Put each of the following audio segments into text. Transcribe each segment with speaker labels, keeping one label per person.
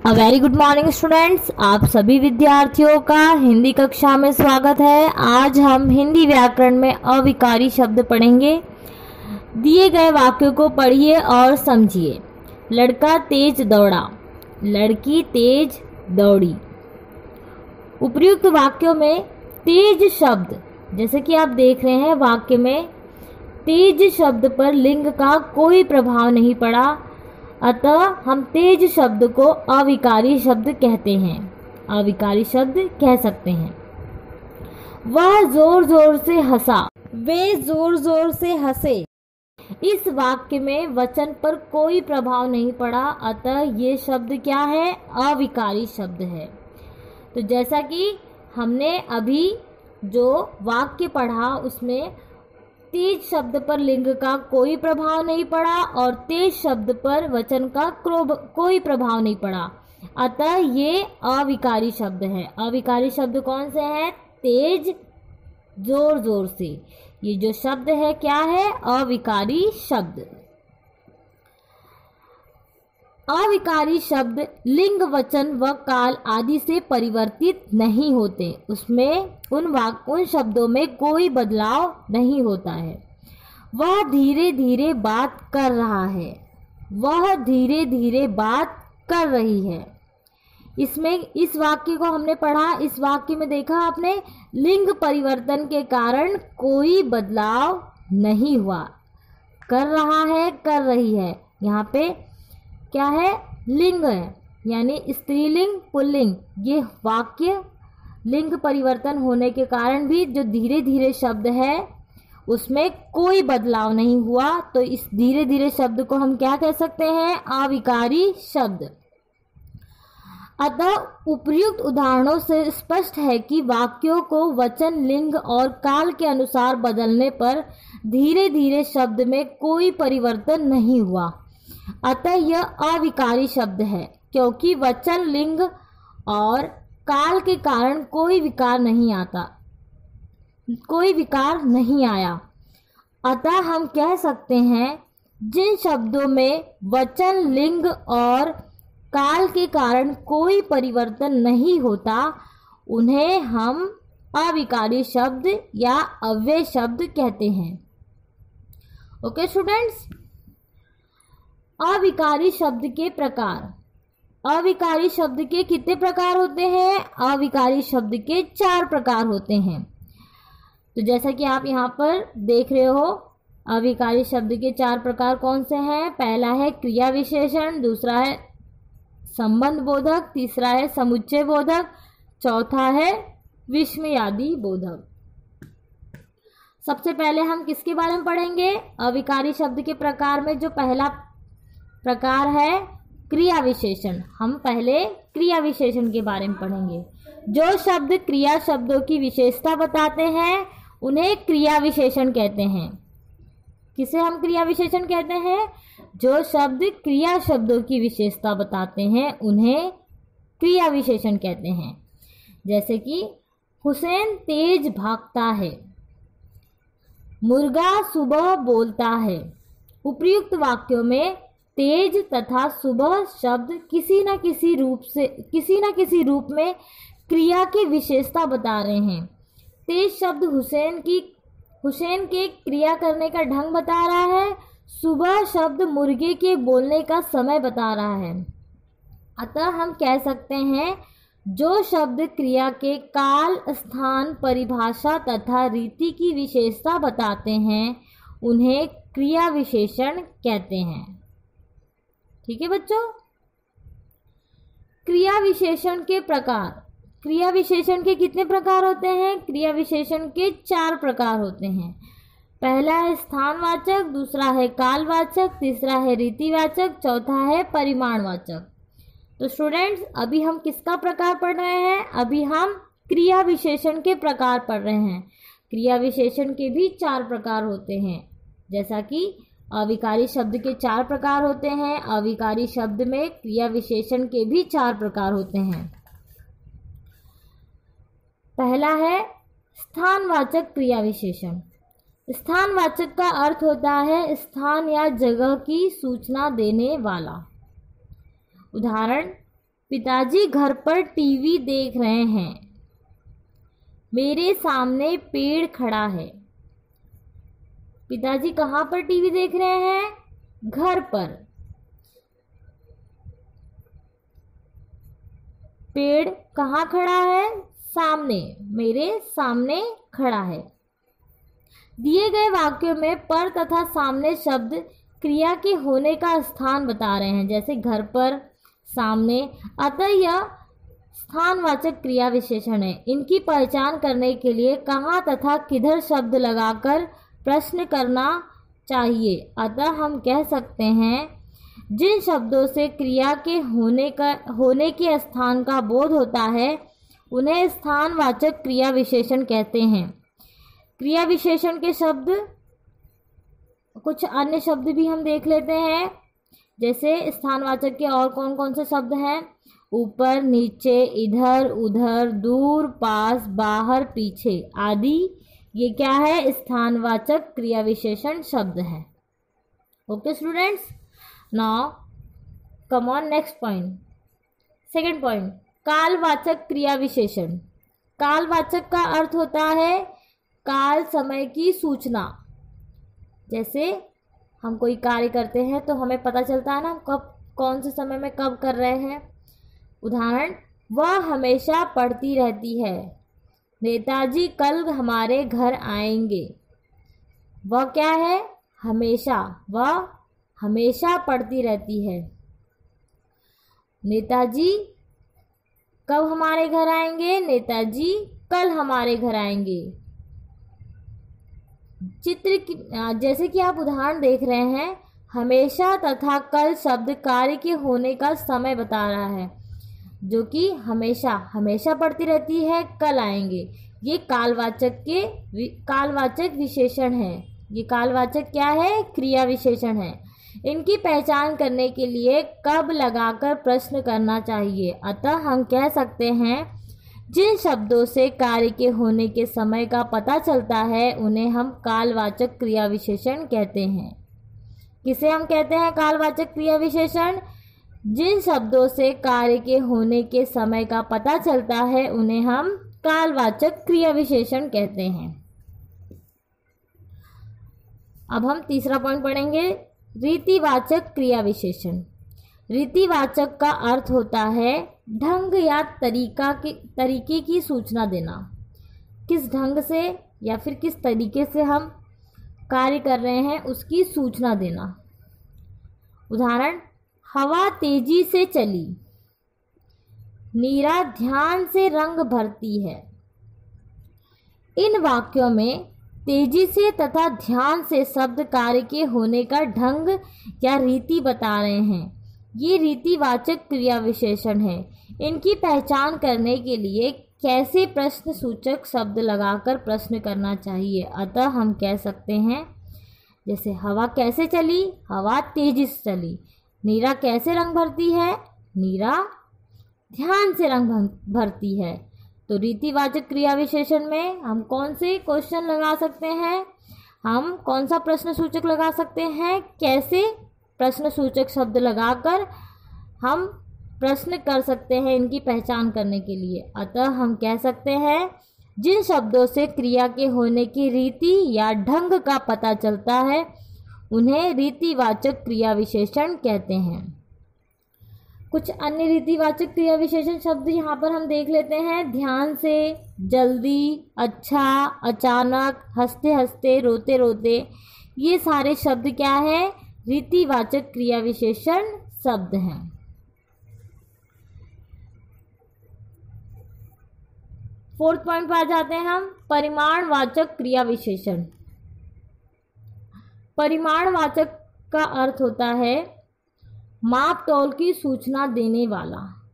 Speaker 1: A very good morning students. आप सभी विद्यार्थियों का हिंदी कक्षा में स्वागत है। आज हम हिंदी व्याकरण में अविकारी शब्द पढ़ेंगे। दिए गए वाक्यों को पढ़िए और समझिए। लड़का तेज दौड़ा, लड़की तेज दौड़ी। उपर्युक्त वाक्यों में तेज शब्द, जैसे कि आप देख रहे हैं वाक्य में तेज शब्द पर लिंग का कोई प्रभाव नहीं पड़ा, अतः हम तेज शब्द को अविकारी शब्द कहते हैं, अविकारी शब्द कह सकते हैं। वह जोर जोर से हंसा, वे जोर जोर से हंसे। इस वाक्य में वचन पर कोई प्रभाव नहीं पड़ा, अतः ये शब्द क्या है? अविकारी शब्द है। तो जैसा कि हमने अभी जो वाक्य पढ़ा उसमें तेज शब्द पर लिंग का कोई प्रभाव नहीं पड़ा और तेज शब्द पर वचन का कोई प्रभाव नहीं पड़ा, अतः ये अविकारी शब्द है। अविकारी शब्द कौन से हैं? तेज, जोर जोर से। ये जो शब्द है क्या है? अविकारी शब्द। अविकारी शब्द लिंग, वचन व काल आदि से परिवर्तित नहीं होते। उसमें उन शब्दों में कोई बदलाव नहीं होता है। वह धीरे धीरे बात कर रहा है, वह धीरे धीरे बात कर रही है। इसमें इस वाक्य को हमने पढ़ा, इस वाक्य में देखा आपने लिंग परिवर्तन के कारण कोई बदलाव नहीं हुआ। कर रहा है, कर रही है, यहाँ पे क्या है? लिंग है, यानी स्त्रीलिंग पुल्लिंग। ये वाक्य लिंग परिवर्तन होने के कारण भी जो धीरे धीरे शब्द है उसमें कोई बदलाव नहीं हुआ, तो इस धीरे धीरे शब्द को हम क्या कह सकते हैं? अविकारी शब्द। अतः उपर्युक्त उदाहरणों से स्पष्ट है कि वाक्यों को वचन, लिंग और काल के अनुसार बदलने पर धीरे धीरे शब्द में कोई परिवर्तन नहीं हुआ, अतः यह अविकारी शब्द है, क्योंकि वचन, लिंग और काल के कारण कोई विकार नहीं आया। अतः हम कह सकते हैं जिन शब्दों में वचन, लिंग और काल के कारण कोई परिवर्तन नहीं होता उन्हें हम अविकारी शब्द या अव्यय शब्द कहते हैं। Okay students. अविकारी शब्द के प्रकार। अविकारी शब्द के कितने प्रकार होते हैं? अविकारी शब्द के 4 प्रकार होते हैं। तो जैसा कि आप यहाँ पर देख रहे हो, अविकारी शब्द के 4 प्रकार कौन से हैं? पहला है क्रिया विशेषण, दूसरा है संबंध बोधक, तीसरा है समुच्चय बोधक, चौथा है विस्मयादि बोधक। सबसे पहले हम किसके बारे में पढ़ेंगे? अविकारी शब्द के प्रकार में जो पहला प्रकार है क्रिया विशेषण। हम पहले क्रिया विशेषण के बारे में पढ़ेंगे। जो शब्द क्रिया शब्दों की विशेषता बताते हैं उन्हें क्रिया विशेषण कहते हैं। किसे हम क्रिया विशेषण कहते हैं? जो शब्द क्रिया शब्दों की विशेषता बताते हैं उन्हें क्रिया विशेषण कहते हैं। जैसे कि हुसैन तेज भागता है, मुर्गा सुबह बोलता है। उपर्युक्त वाक्यों में तेज तथा सुबह शब्द किसी न किसी रूप में क्रिया की विशेषता बता रहे हैं। तेज शब्द हुसैन के क्रिया करने का ढंग बता रहा है, सुबह शब्द मुर्गे के बोलने का समय बता रहा है। अतः हम कह सकते हैं जो शब्द क्रिया के काल, स्थान, परिभाषा तथा रीति की विशेषता बताते हैं उन्हें क्रिया विशेषण कहते हैं। ठीक है बच्चों। क्रिया विशेषण के प्रकार। क्रिया विशेषण के कितने प्रकार होते हैं? क्रिया विशेषण के 4 प्रकार होते हैं। पहला है स्थानवाचक, दूसरा है कालवाचक, तीसरा है रीतिवाचक, चौथा है परिमाणवाचक। तो स्टूडेंट्स अभी हम किसका प्रकार पढ़ रहे हैं? अभी हम क्रिया विशेषण के प्रकार पढ़ रहे हैं। क्रिया विशेषण के भी 4 प्रकार होते हैं। जैसा कि अविकारी शब्द के 4 प्रकार होते हैं, अविकारी शब्द में क्रिया विशेषण के भी 4 प्रकार होते हैं। पहला है स्थानवाचक क्रिया विशेषण। स्थानवाचक का अर्थ होता है स्थान या जगह की सूचना देने वाला। उदाहरण पिताजी घर पर टीवी देख रहे हैं। मेरे सामने पेड़ खड़ा है। पिताजी कहाँ पर टीवी देख रहे हैं? घर पर। पेड़ कहाँ खड़ा है? सामने, मेरे सामने खड़ा है। दिए गए वाक्यों में पर तथा सामने शब्द क्रिया के होने का स्थान बता रहे हैं, जैसे घर पर, सामने। अतः यह स्थानवाचक क्रिया विशेषण है। इनकी पहचान करने के लिए कहाँ तथा किधर शब्द लगाकर प्रश्न करना चाहिए। अतः हम कह सकते हैं, जिन शब्दों से क्रिया के होने के स्थान का बोध होता है उन्हें स्थानवाचक क्रिया विशेषण कहते हैं। क्रिया विशेषण के शब्द, कुछ अन्य शब्द भी हम देख लेते हैं, जैसे स्थानवाचक के और कौन कौन से शब्द हैं? ऊपर, नीचे, इधर, उधर, दूर, पास, बाहर, पीछे आदि। ये क्या है? स्थानवाचक क्रिया विशेषण शब्द है। Okay students, now come on next point. Second point, कालवाचक क्रिया विशेषण। कालवाचक का अर्थ होता है काल, समय की सूचना। जैसे हम कोई कार्य करते हैं तो हमें पता चलता है ना, हम कब, कौन से समय में कब कर रहे हैं। उदाहरण, वह हमेशा पढ़ती रहती है। नेताजी कल हमारे घर आएंगे। वह क्या है? हमेशा। वह हमेशा पढ़ती रहती है। नेताजी कब हमारे घर आएंगे? नेताजी कल हमारे घर आएंगे। चित्र की, जैसे कि आप उदाहरण देख रहे हैं, हमेशा तथा कल शब्द कार्य के होने का समय बता रहा है, जो कि हमेशा पढ़ती रहती है, कल आएंगे। ये कालवाचक विशेषण है। ये कालवाचक क्या है? क्रिया विशेषण है। इनकी पहचान करने के लिए कब लगाकर प्रश्न करना चाहिए। अतः हम कह सकते हैं, जिन शब्दों से कार्य के होने के समय का पता चलता है उन्हें हम कालवाचक क्रिया विशेषण कहते हैं। किसे हम कहते हैं कालवाचक क्रिया विशेषण? जिन शब्दों से कार्य के होने के समय का पता चलता है उन्हें हम कालवाचक क्रिया विशेषण कहते हैं। अब हम तीसरा पॉइंट पढ़ेंगे, रीतिवाचक क्रिया विशेषण। रीतिवाचक का अर्थ होता है ढंग या तरीके की सूचना देना। किस ढंग से या फिर किस तरीके से हम कार्य कर रहे हैं उसकी सूचना देना। उदाहरण, हवा तेजी से चली। नीरा ध्यान से रंग भरती है। इन वाक्यों में तेजी से तथा ध्यान से शब्द कार्य के होने का ढंग या रीति बता रहे हैं। ये रीतिवाचक क्रिया विशेषण है। इनकी पहचान करने के लिए कैसे प्रश्न सूचक शब्द लगाकर प्रश्न करना चाहिए। अतः हम कह सकते हैं, जैसे हवा कैसे चली? हवा तेजी से चली। नीरा कैसे रंग भरती है? नीरा ध्यान से रंग भरती है। तो रीतिवाचक क्रिया विशेषण में हम कौन से क्वेश्चन लगा सकते हैं? हम कौन सा प्रश्न सूचक लगा सकते हैं? कैसे प्रश्न सूचक शब्द लगाकर हम प्रश्न कर सकते हैं इनकी पहचान करने के लिए। अतः हम कह सकते हैं, जिन शब्दों से क्रिया के होने की रीति या ढंग का पता चलता है उन्हें रीतिवाचक क्रिया विशेषण कहते हैं। कुछ अन्य रीतिवाचक क्रिया विशेषण शब्द यहाँ पर हम देख लेते हैं, ध्यान से, जल्दी, अच्छा, अचानक, हंसते हंसते, रोते रोते। ये सारे शब्द क्या है? रीतिवाचक क्रिया विशेषण शब्द हैं। फोर्थ पॉइंट पर आ जाते हैं हम, परिमाणवाचक क्रिया विशेषण। परिमाणवाचक का अर्थ होता है माप तौल की सूचना देने वाला।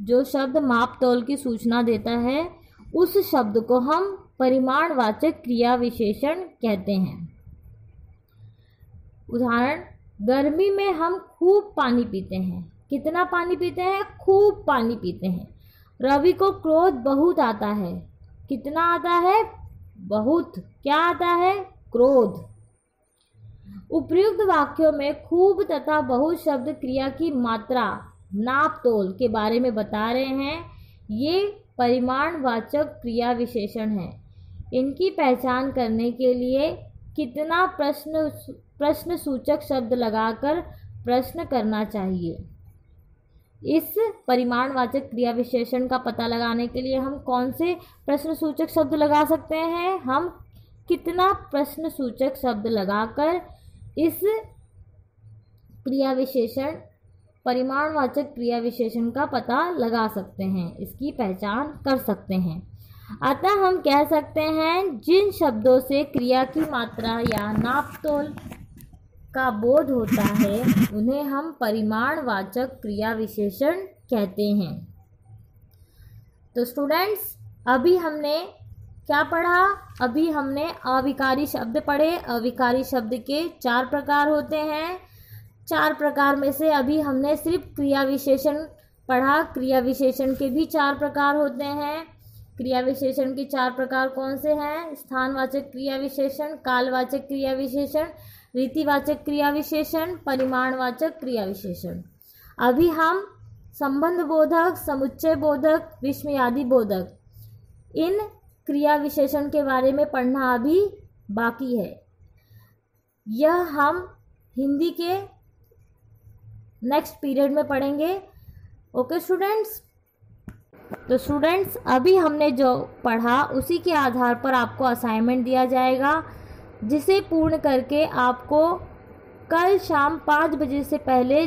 Speaker 1: जो शब्द माप तौल की सूचना देता है उस शब्द को हम परिमाणवाचक क्रिया विशेषण कहते हैं। उदाहरण, गर्मी में हम खूब पानी पीते हैं। कितना पानी पीते हैं? खूब पानी पीते हैं। रवि को क्रोध बहुत आता है। कितना आता है? बहुत। क्या आता है? क्रोध। उपर्युक्त वाक्यों में खूब तथा बहुत शब्द क्रिया की मात्रा नाप तोल के बारे में बता रहे हैं। ये परिमाणवाचक क्रिया विशेषण हैं। इनकी पहचान करने के लिए कितना प्रश्न सूचक शब्द लगाकर प्रश्न करना चाहिए। इस परिमाणवाचक क्रिया विशेषण का पता लगाने के लिए हम कौन से प्रश्न सूचक शब्द लगा सकते हैं? हम कितना प्रश्न सूचक शब्द लगाकर इस क्रिया विशेषण परिमाणवाचक क्रिया विशेषण का पता लगा सकते हैं, इसकी पहचान कर सकते हैं। अतः हम कह सकते हैं जिन शब्दों से क्रिया की मात्रा या नापतोल का बोध होता है उन्हें हम परिमाणवाचक क्रिया विशेषण कहते हैं। तो स्टूडेंट्स, अभी हमने क्या पढ़ा? अभी हमने अविकारी शब्द पढ़े। अविकारी शब्द के 4 प्रकार होते हैं। 4 प्रकार में से अभी हमने सिर्फ क्रिया विशेषण पढ़ा। क्रिया विशेषण के भी 4 प्रकार होते हैं। क्रिया विशेषण के 4 प्रकार कौन से हैं? स्थानवाचक क्रिया विशेषण, कालवाचक क्रिया विशेषण, रीतिवाचक क्रिया विशेषण, परिमाणवाचक क्रिया विशेषण। अभी हम संबंध बोधक, समुच्चय बोधक, विस्मयादि बोधक, इन क्रिया विशेषण के बारे में पढ़ना अभी बाकी है। यह हम हिंदी के नेक्स्ट पीरियड में पढ़ेंगे। Okay students. तो स्टूडेंट्स, अभी हमने जो पढ़ा उसी के आधार पर आपको असाइनमेंट दिया जाएगा, जिसे पूर्ण करके आपको कल शाम 5 बजे से पहले